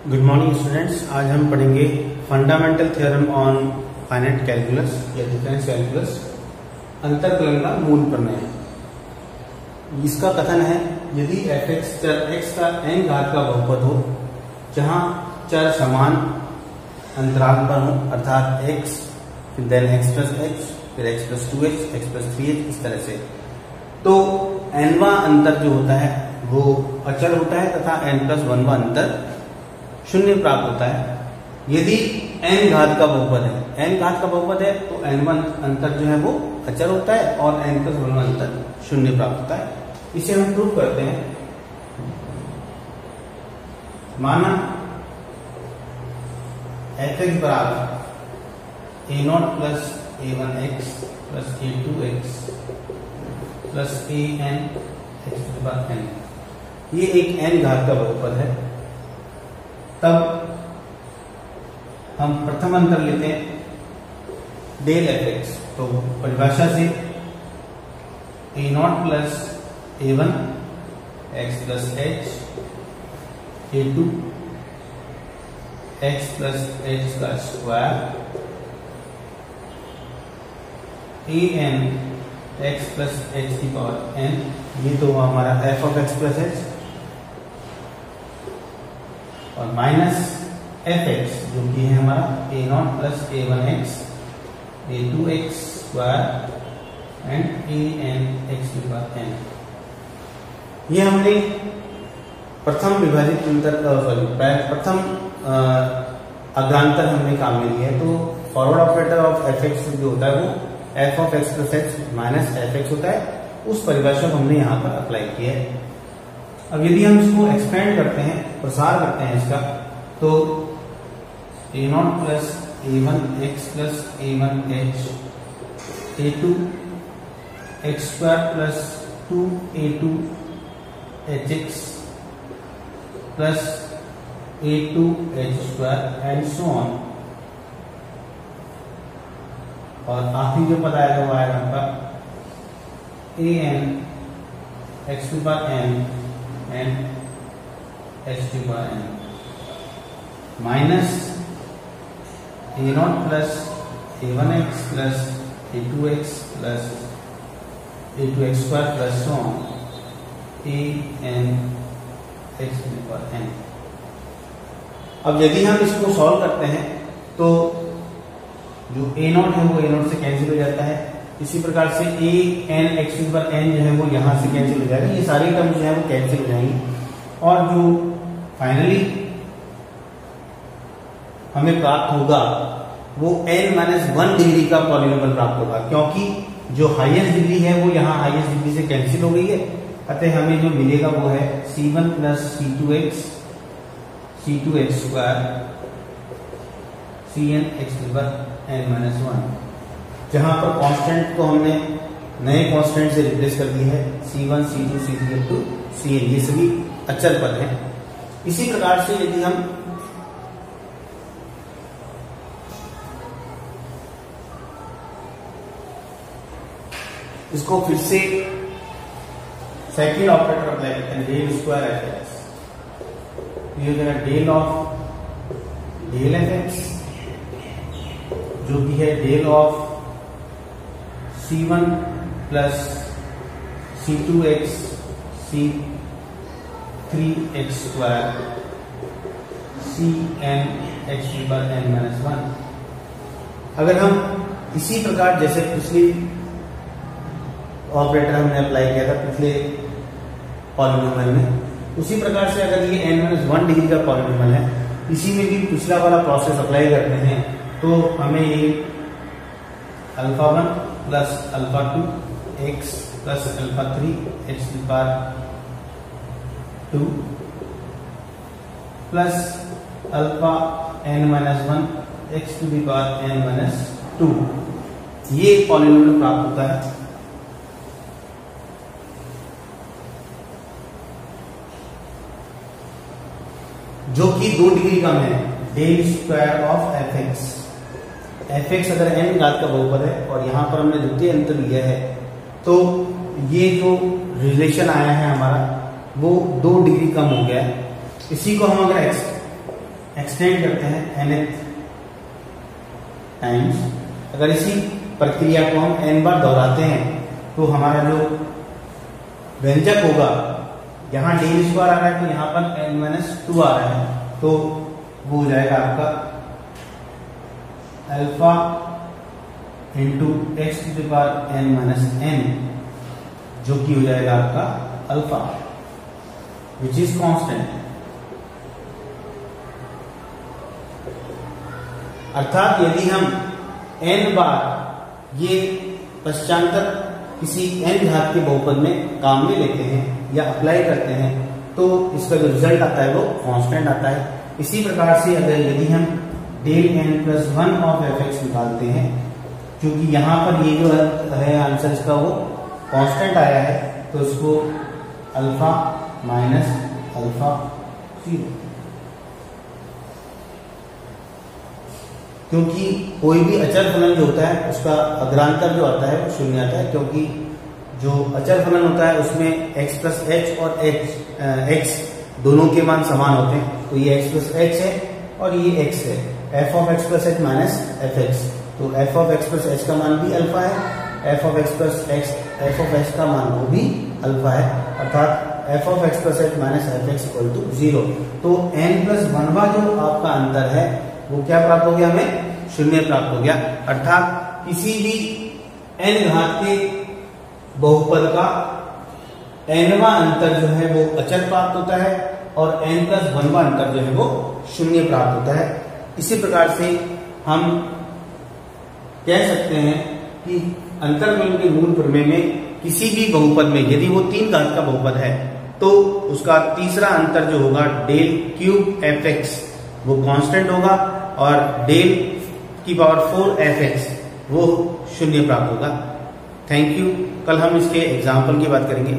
Good morning students. आज हम पढ़ेंगे fundamental theorem on finite calculus या डिफरेंस कैलकुलस, अंतरकलन का मूल प्रमेय। इसका कथन है, यदि f(x) चर x का n घात का बहुपद हो जहां चर समान अंतराल पर हो, अर्थात x फिर देन x प्लस h फिर x plus 2h x plus 3h, इस तरह से, तो nवां अंतर जो होता है वो अचर होता है तथा n प्लस 1वां अंतर शून्य प्राप्त होता है। यदि n घात का बहुपद है, तो n1 अंतर जो है वो अचर होता है और n प्लस 1वां अंतर शून्य प्राप्त होता है। इसे हम प्रूव करते हैं। माना f(x) बराबर a0 plus a1x plus a2x plus an x(n), ये एक n घात का बहुपद है। तब हम प्रथम अंतर लेते हैं डेल f(x), तो परिभाषा से a0 plus a1 x plus h a2 x plus h का square an x plus h की पावर n, ये तो हमारा f(x) प्लस h, और माइनस f(x) जो कि है हमारा a0 plus a1x a2x square and an x की पावर n। ये हमने प्रथम विभाजित प्रथम अग्रांतर हमने काम में लिया है। तो फॉरवर्ड ऑपरेटर ऑफ f(x) जो होता है वो f(x) plus h minus f(x) होता है। उस परिभाषा को हमने यहाँ पर अप्लाई किया है। अब यदि हम इसको एक्सपेंड करते हैं, प्रसार करते हैं इसका, तो a0 plus a1x plus a1h a2 x square plus 2a2 hx plus a2 h square and so on, और आखिरी जो पद आएगा वो आएगा आपका an x to power n and h to power n minus a0 plus a1x plus a2x plus a2x square plus so on an x to power n। अब यदि हम इसको सॉल्व करते हैं तो जो a0 है वो a0 से कैंसिल हो जाता है। इसी प्रकार से an x to power n जो है वो यहां से कैंसिल हो जाएगा। ये सारी टर्म जो है वो कैंसिल हो जाएंगी और जो फाइनली हमें प्राप्त होगा वो n-1 डिग्री का पॉलिनोमियल प्राप्त होगा, क्योंकि जो हाईएस्ट डिग्री है वो यहाँ हाईएस्ट डिग्री से कैंसिल हो गई है। अतः हमें जो मिलेगा वो है c1 plus c2x square cn x to power n-1, जहां पर कांस्टेंट को हमने नए कांस्टेंट से रिप्लेस कर दिया है c1 c2 c3 up to cn, ये सभी अचर पद हैं। इसी प्रकार से यदि हम इसको फिर से सेकंड ऑपरेटर अप्लाई करते हैं, डेल स्क्वायर f(x), ये हो जाएगा डेल ऑफ डेल f(x) जो कि है del of c1 plus c2x c3x square cn x to power n-1। अगर हम इसी प्रकार जैसे पिछली ऑपरेटर हमने अप्लाई किया था पिछले पॉलिनोमियल में, उसी प्रकार से अगर ये n-1 डिग्री का पॉलिनोमियल है, इसी में भी पिछला वाला प्रोसेस अप्लाई करते हैं, तो हमें ये α1 plus α2 x plus α3 x to power 2 plus αn-1 x to the power n-2, ये पॉलिनोमियल प्राप्त होता है। जो कि 2 डिग्री कम है, डेल स्क्वायर ऑफ f(x) अगर n घात का बहुपद है और यहां पर हमने द्वितीय अंतर लिया है, तो ये जो रिलेशन आया है हमारा वो 2 डिग्री कम हो गया है। इसी को हम अगर एक्सटेंड करते हैं nth टाइम्स। अगर इसी प्रक्रिया को हम n बार दोहराते हैं तो हमारा जो व्यंजक होगा, यहाँ डेल स्क्वायर आ रहा है तो यहाँ पर n-2 आ रहा है, तो वो हो जाएगा आपका alpha into X to the power n-n, जो कि हो जाएगा आपका अल्फा विच इज कांस्टेंट। अर्थात यदि हम n बार ये पश्चांतर किसी n घात के बहुपद में काम में लेते हैं या अप्लाई करते हैं तो इसका जो रिजल्ट आता है वो कांस्टेंट आता है। इसी प्रकार से अगर यदि हम डेल n+1 ऑफ fx निकालते हैं, क्योंकि यहाँ पर ये जो है आंसर इसका वो कांस्टेंट आया है, तो इसको अल्फा माइनस अल्फा 0, क्योंकि कोई भी अचर फलन जो होता है उसका अग्रांतर जो आता है वो शून्य आता है, क्योंकि जो अचर फलन होता है उसमें x+h और x दोनों के मान समान होते हैं। तो ये x+h है और ये x है, f(x+h माइनस fx), तो f(x+h) का मान भी अल्फा है, f(x+h) का मान वो भी अल्फा है, अर्थात f(x+h माइनस fx) = 0। तो n+1वां जो आपका अंतर है वो क्या प्राप्त हो गया, हमें 0 प्राप्त हो गया। अर्थात किसी भी n घात के बहुपद का nवां अंतर जो है वो अचर प्राप्त होता है और n+1वां अंतर जो है वो 0 प्राप्त होता है। इसी प्रकार से हम कह सकते हैं कि अंतरकलन के मूल प्रमेय में किसी भी बहुपद में यदि वो 3 घात का बहुपद है तो उसका तीसरा अंतर जो होगा डेल क्यूब fx वो कांस्टेंट होगा और डेल की पावर 4 fx वो 0 प्राप्त होगा। Thank you. कल हम इसके एग्जाम्पल की बात करेंगे।